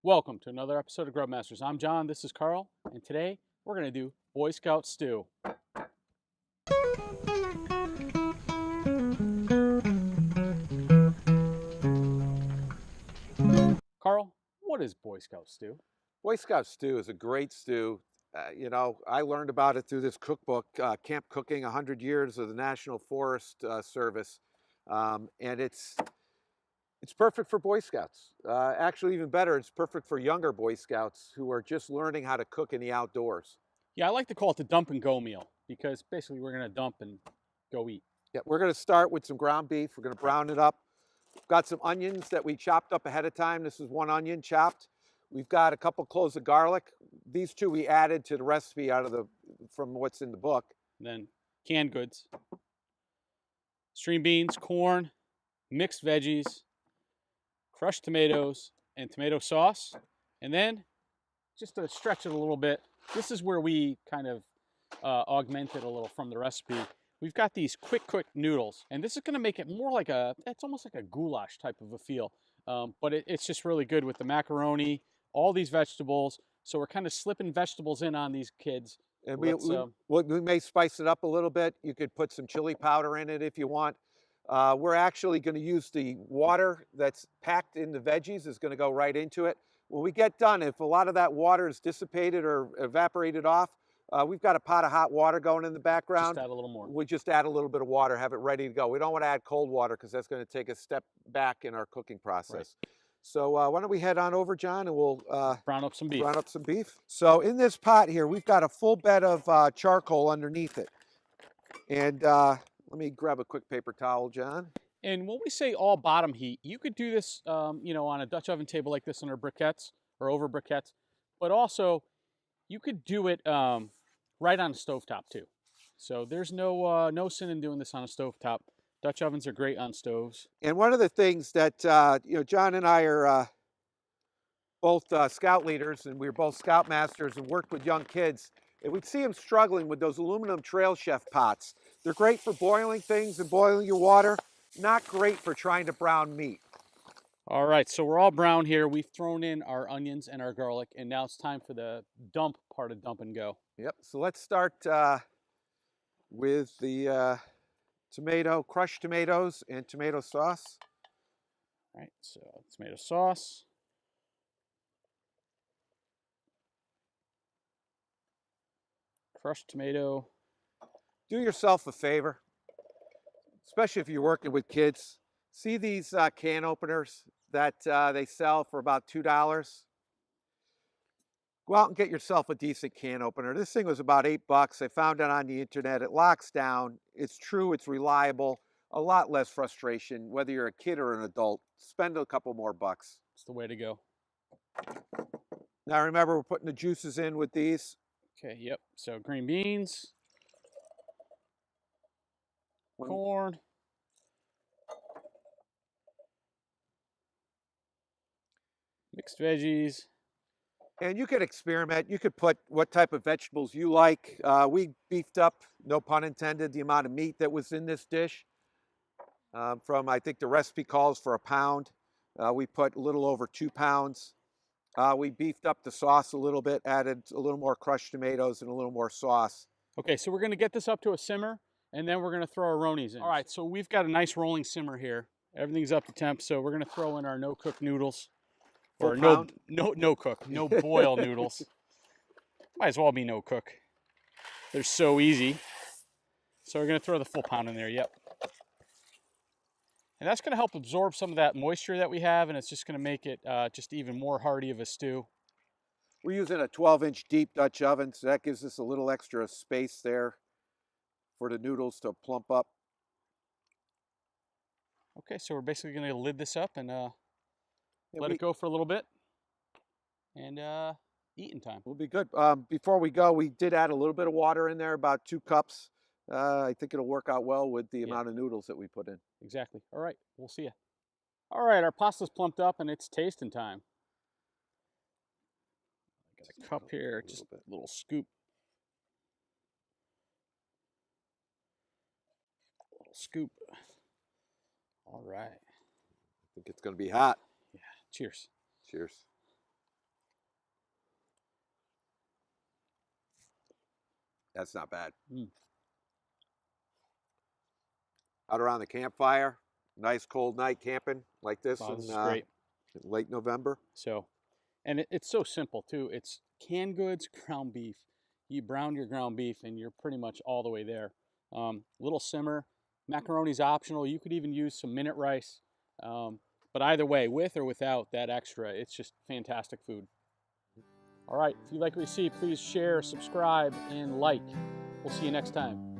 Welcome to another episode of Grub Masters. I'm John, this is Carl, and today we're going to do Boy Scout stew. Carl, what is Boy Scout stew? Boy Scout stew is a great stew. I learned about it through this cookbook, Camp Cooking, 100 Years of the National Forest Service. And it's perfect for Boy Scouts. Actually, even better, it's perfect for younger Boy Scouts who are just learning how to cook in the outdoors. Yeah, I like to call it the dump and go meal because basically we're going to dump and go eat. Yeah, we're going to start with some ground beef. We're going to brown it up. We've got some onions that we chopped up ahead of time. This is one onion chopped. We've got a couple cloves of garlic. These two we added to the recipe from what's in the book. And then canned goods, string beans, corn, mixed veggies, crushed tomatoes, and tomato sauce. And then, just to stretch it a little bit, this is where we kind of augmented a little from the recipe. We've got these quick cook noodles, and this is going to make it more like it's almost like a goulash type of a feel. But it's just really good with the macaroni, all these vegetables. So we're kind of slipping vegetables in on these kids. And we may spice it up a little bit. You could put some chili powder in it if you want. We're actually going to use the water that's packed in the veggies is going to go right into it. When we get done, if a lot of that water is dissipated or evaporated off, we've got a pot of hot water going in the background. Just add a little more. We just add a little bit of water, have it ready to go. We don't want to add cold water because that's going to take a step back in our cooking process. Right. So why don't we head on over, John, and we'll brown up some beef. Brown up some beef. So in this pot here, we've got a full bed of charcoal underneath it. And let me grab a quick paper towel, John. And when we say all bottom heat, you could do this, on a Dutch oven table like this under briquettes or over briquettes. But also, you could do it right on a stovetop too. So there's no sin in doing this on a stovetop. Dutch ovens are great on stoves. And one of the things that John and I are both scout leaders, and we're both scoutmasters and worked with young kids. And we'd see them struggling with those aluminum Trail Chef pots. They're great for boiling things and boiling your water. Not great for trying to brown meat. All right, so we're all brown here. We've thrown in our onions and our garlic, and now it's time for the dump part of dump and go. Yep, so let's start with the crushed tomatoes and tomato sauce. All right, so tomato sauce. Crushed tomato. Do yourself a favor, especially if you're working with kids. See these can openers that they sell for about $2? Go out and get yourself a decent can opener. This thing was about $8. I found it on the internet. It locks down. It's true. It's reliable. A lot less frustration, whether you're a kid or an adult. Spend a couple more bucks. It's the way to go. Now remember, we're putting the juices in with these. Okay, yep. So green beans, corn, mixed veggies. And you could experiment. You could put what type of vegetables you like. We beefed up, no pun intended, the amount of meat that was in this dish. I think the recipe calls for 1 pound. We put a little over 2 pounds. We beefed up the sauce a little bit, added a little more crushed tomatoes and a little more sauce. Okay, so we're going to get this up to a simmer, and then we're going to throw our ronies in. All right, so we've got a nice rolling simmer here. Everything's up to temp, so we're going to throw in our no-cook noodles. Or no cook, no boil noodles. Might as well be no cook. They're so easy. So we're going to throw the full pound in there, yep. And that's going to help absorb some of that moisture that we have, and it's just going to make it just even more hearty of a stew. We're using a 12-inch deep Dutch oven, so that gives us a little extra space there for the noodles to plump up. Okay, so we're basically going to lid this up and let it go for a little bit, and eating time. We'll be good. Before we go, we did add a little bit of water in there, about 2 cups. I think it'll work out well with the amount of noodles that we put in. Exactly. All right, we'll see you. All right, our pasta's plumped up, and it's tasting time. Got a cup here, just a little scoop. Little scoop. All right. I think it's going to be hot. Yeah. Cheers. Cheers. That's not bad. Mm. Out around the campfire, nice cold night camping like this Wow, in this is great. late November. So, and it's so simple too. It's canned goods, ground beef. You brown your ground beef, and you're pretty much all the way there. Little simmer. Macaroni's optional. You could even use some minute rice. But either way, with or without that extra, it's just fantastic food. All right, if you like what you see, please share, subscribe, and like. We'll see you next time.